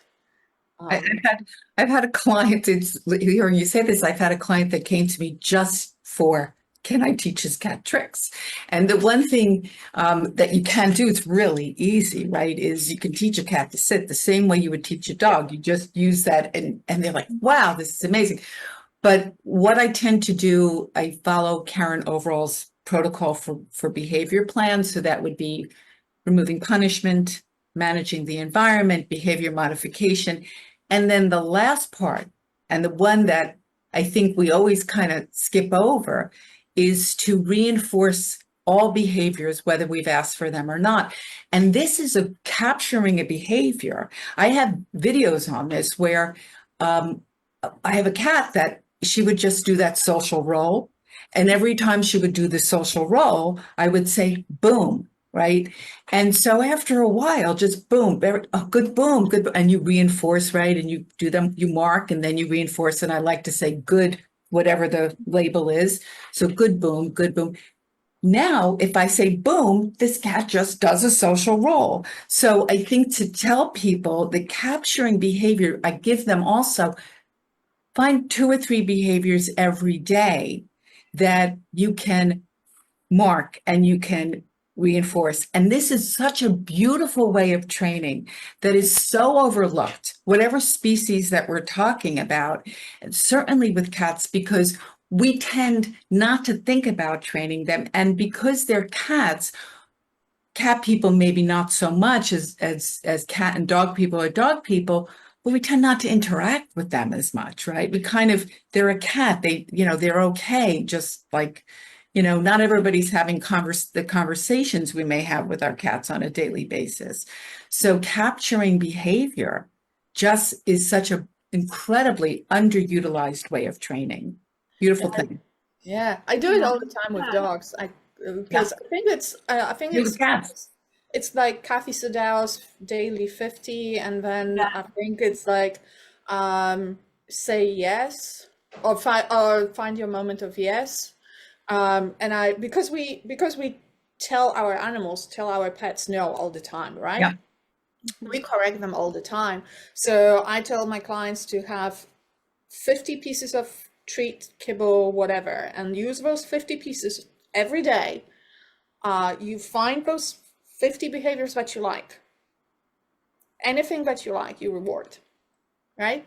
I've had a client, hearing you say this, I've had a client that came to me just for, can I teach his cat tricks? And the one thing that you can do, it's really easy, right, is you can teach a cat to sit the same way you would teach a dog. You just use that and they're like, wow, this is amazing. But what I tend to do, I follow Karen Overall's protocol for behavior plans. So that would be removing punishment, managing the environment, behavior modification. And then the last part, and the one that I think we always kind of skip over, is to reinforce all behaviors, whether we've asked for them or not. And this is capturing a behavior. I have videos on this where I have a cat that she would just do that social roll. And every time she would do the social roll, I would say, boom, right? And so after a while, just boom, good boom, good. And you reinforce, right? And you do them, you mark, and then you reinforce. And I like to say good, whatever the label is. So good boom, good boom. Now, if I say boom, this cat just does a social roll. So I think to tell people the capturing behavior, I give them also, find 2 or 3 behaviors every day that you can mark and you can reinforce. And this is such a beautiful way of training that is so overlooked, whatever species that we're talking about, and certainly with cats, because we tend not to think about training them. And because they're cats, cat people maybe not so much as cat and dog people are dog people, but we tend not to interact with them as much, right? We kind of, they're a cat, they're okay, just like, not everybody's having the conversations we may have with our cats on a daily basis. So capturing behavior just is such an incredibly underutilized way of training. Beautiful thing. Yeah, I do it all the time with dogs. Because I think You have cats. it's like Kathy Sadow's daily 50, and then Yeah. I think it's like say yes or find your moment of yes. And because we tell our pets no all the time, right? Yeah. We correct them all the time. So I tell my clients to have 50 pieces of treat, kibble, whatever, and use those 50 pieces every day. You find those 50 behaviors that you like. Anything that you like, you reward, right?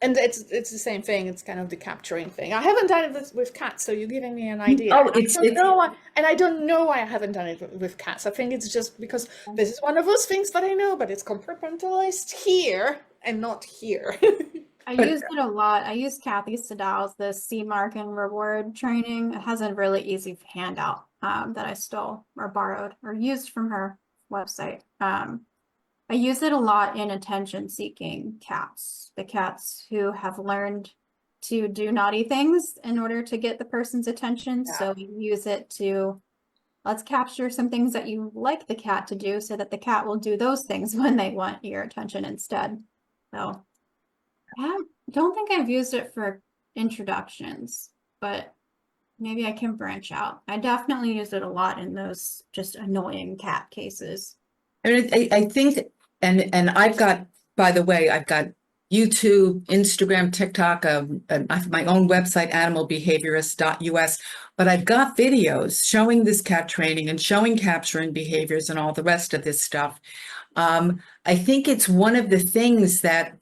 And it's the same thing. It's kind of the capturing thing. I haven't done it with cats, so you're giving me an idea. Oh, I don't know why I haven't done it with cats. I think it's just because this is one of those things that I know, but it's compartmentalized here and not here. I use it a lot. I use Kathy Sadow's the C mark and reward training. It has a really easy handout that I stole or borrowed or used from her website. I use it a lot in attention-seeking cats, the cats who have learned to do naughty things in order to get the person's attention. Yeah. So you use it to, let's capture some things that you like the cat to do so that the cat will do those things when they want your attention instead. So I don't think I've used it for introductions, but maybe I can branch out. I definitely use it a lot in those just annoying cat cases. I mean, I think, and I've got, by the way, I've got YouTube, Instagram, TikTok, my own website, animalbehaviorist.us, but I've got videos showing this cat training and showing capturing behaviors and all the rest of this stuff. I think it's one of the things that,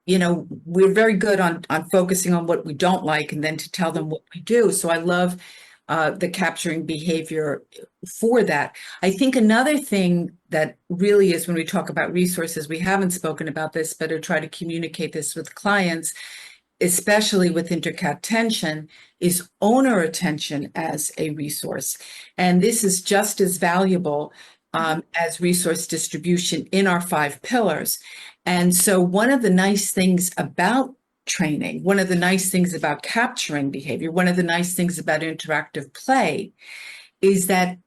we're very good on focusing on what we don't like and then to tell them what we do. So I love the capturing behavior for that. I think another thing that really is when we talk about resources, we haven't spoken about this, but I try to communicate this with clients, especially with intercat tension, is owner attention as a resource. And this is just as valuable as resource distribution in our 5 pillars. And so one of the nice things about training, one of the nice things about capturing behavior, one of the nice things about interactive play is that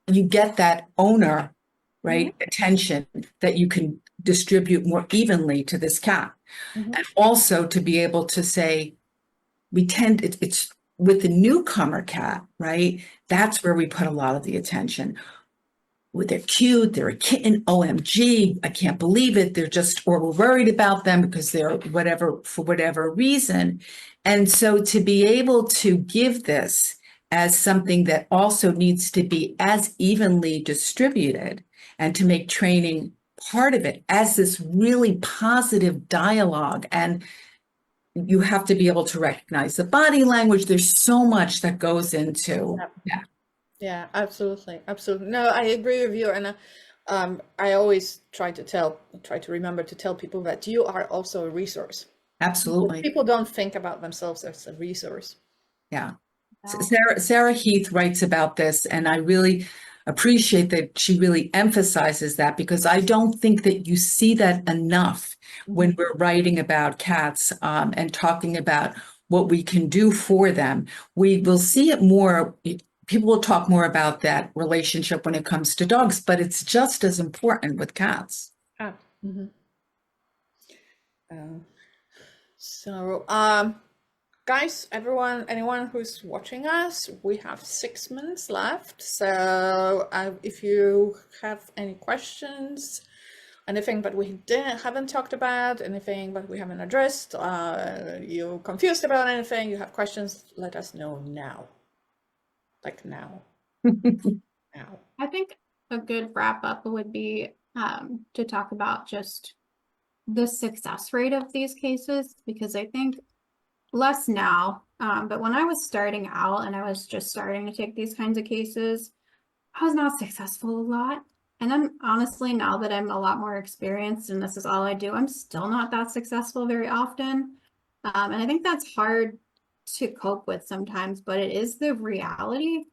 you get that owner, right, attention that you can distribute more evenly to this cat. And also to be able to say, it's with the newcomer cat, right? That's where we put a lot of the attention. They're cute, they're a kitten, OMG, I can't believe it. Or we're worried about them because they're for whatever reason. And so to be able to give this as something that also needs to be as evenly distributed and to make training part of it as this really positive dialogue. And you have to be able to recognize the body language. There's so much that goes into that. Yeah, absolutely. Absolutely. No, I agree with you. And I always try to remember to tell people that you are also a resource. Absolutely. People don't think about themselves as a resource. Yeah. Sarah Heath writes about this, and I really appreciate that she really emphasizes that, because I don't think that you see that enough when we're writing about cats and talking about what we can do for them. We will see it more. People will talk more about that relationship when it comes to dogs, but it's just as important with cats. Guys, anyone who's watching us, we have 6 minutes left. So if you have any questions, anything that we haven't talked about, anything that we haven't addressed, you're confused about anything, you have questions, let us know now. Like now. Ow. I think a good wrap up would be to talk about just the success rate of these cases, because I think less now, but when I was starting out and I was just starting to take these kinds of cases, I was not successful a lot. And I'm honestly, now that I'm a lot more experienced and this is all I do, I'm still not that successful very often. And I think that's hard to cope with sometimes, but it is the reality.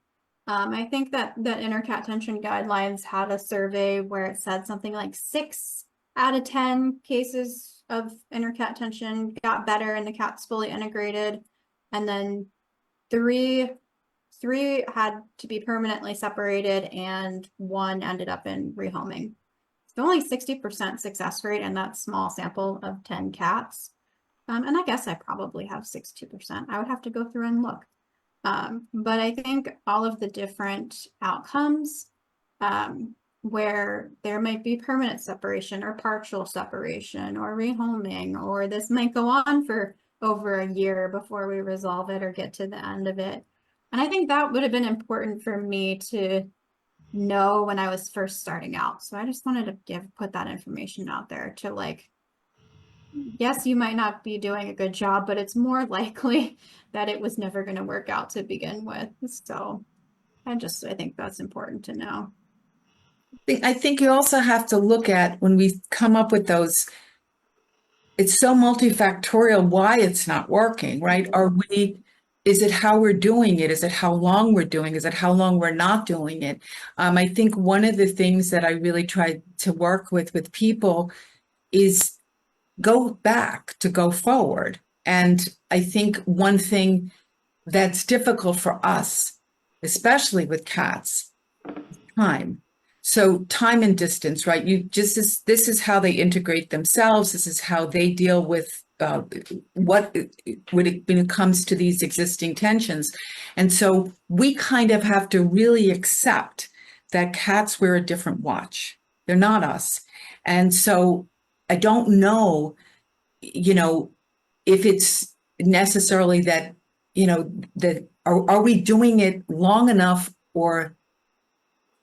I think that Inner Cat Tension Guidelines had a survey where it said something like 6 out of 10 cases of inner cat tension got better and the cat's fully integrated. And then three had to be permanently separated and 1 ended up in rehoming. It's only 60% success rate in that small sample of 10 cats. And I guess I probably have 62%. I would have to go through and look. But I think all of the different outcomes where there might be permanent separation or partial separation or rehoming, or this might go on for over a year before we resolve it or get to the end of it. And I think that would have been important for me to know when I was first starting out. So I just wanted to put that information out there to like, yes, you might not be doing a good job, but it's more likely that it was never going to work out to begin with. So I think that's important to know. I think you also have to look at when we come up with those, it's so multifactorial why it's not working, right? Is it how we're doing it? Is it how long we're doing? Is it how long we're not doing it? I think one of the things that I really try to work with people is go back to go forward. And I think one thing that's difficult for us, especially with cats, time. So time and distance, right? This is how they integrate themselves. This is how they deal with when it comes to these existing tensions. And so we kind of have to really accept that cats wear a different watch. They're not us. And so I don't know, if it's necessarily that, that are we doing it long enough, or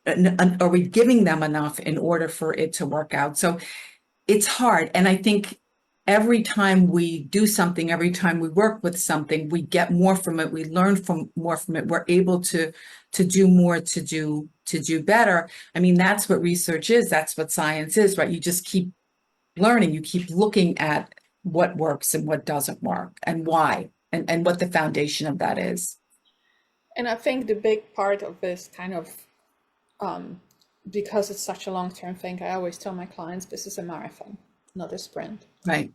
are we giving them enough in order for it to work out? So it's hard. And I think every time we do something, every time we work with something, we get more from it. We learn more from it. We're able to do more, to do better. I mean, that's what research is. That's what science is, right? You just keep learning. You keep looking at what works and what doesn't work and why, and what the foundation of that is. And I think the big part of this kind of, because it's such a long-term thing, I always tell my clients this is a marathon, not a sprint. Right.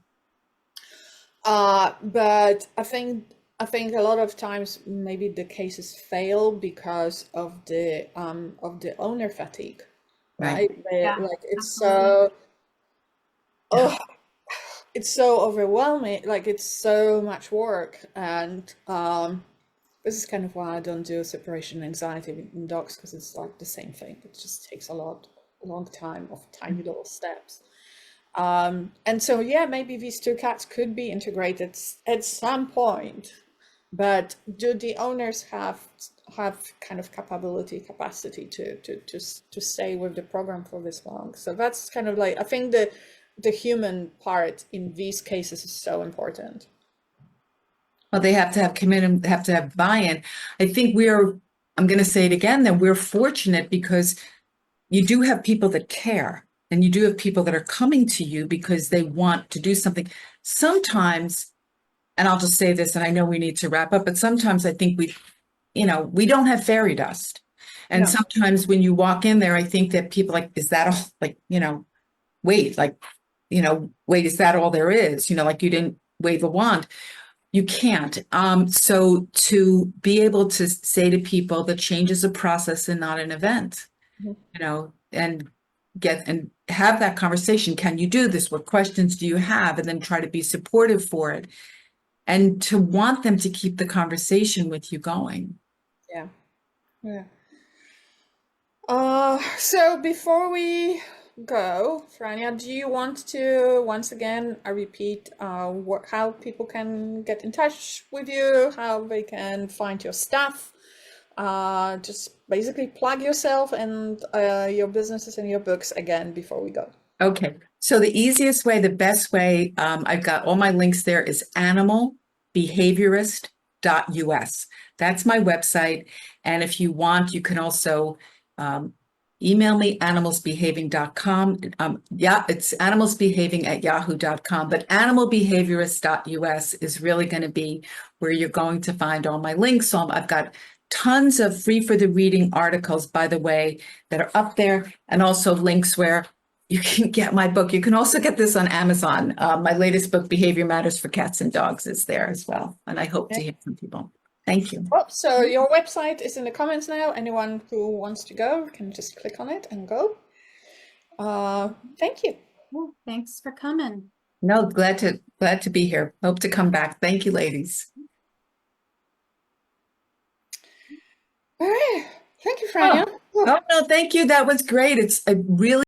But I think a lot of times maybe the cases fail because of the owner fatigue, right? Yeah, like it's absolutely. it's so overwhelming, like it's so much work. And this is kind of why I don't do separation anxiety in dogs, because it's like the same thing. It just takes a long time of tiny little steps. And so, yeah, maybe these 2 cats could be integrated at some point, but do the owners have kind of capacity to stay with the program for this long? So that's kind of like, I think the human part in these cases is so important. Well, they have to have commitment, have to have buy-in. I think I'm going to say it again, that we're fortunate because you do have people that care, and you do have people that are coming to you because they want to do something. Sometimes, and I'll just say this, and I know we need to wrap up, but sometimes I think we don't have fairy dust. And No. sometimes when you walk in there, I think that people like, is that all, like, wait, like, wait, is that all there is? Like you didn't wave a wand. You can't. So to be able to say to people that change is a process and not an event, and have that conversation. Can you do this? What questions do you have? And then try to be supportive for it, and to want them to keep the conversation with you going. Yeah. Yeah. So before we go, Frania, do you want to once again repeat how people can get in touch with you, how they can find your stuff, just basically plug yourself and your businesses and your books again before we go. Okay, so the easiest way, the best way, I've got all my links there is animalbehaviorist.us. That's my website. And if you want, you can also email me animalsbehaving.com. Yeah, it's animalsbehaving@yahoo.com, but animalbehaviorist.us is really going to be where you're going to find all my links. So I've got tons of free for the reading articles, by the way, that are up there, and also links where you can get my book. You can also get this on Amazon. My latest book, Behavior Matters for Cats and Dogs, is there as well. And I hope to hear from people. Thank you. Oh, so your website is in the comments now. Anyone who wants to go can just click on it and go. Thank you. Well, thanks for coming. No, glad to be here. Hope to come back. Thank you, ladies. All right. Thank you, Frania. Oh no, thank you. That was great. It's a really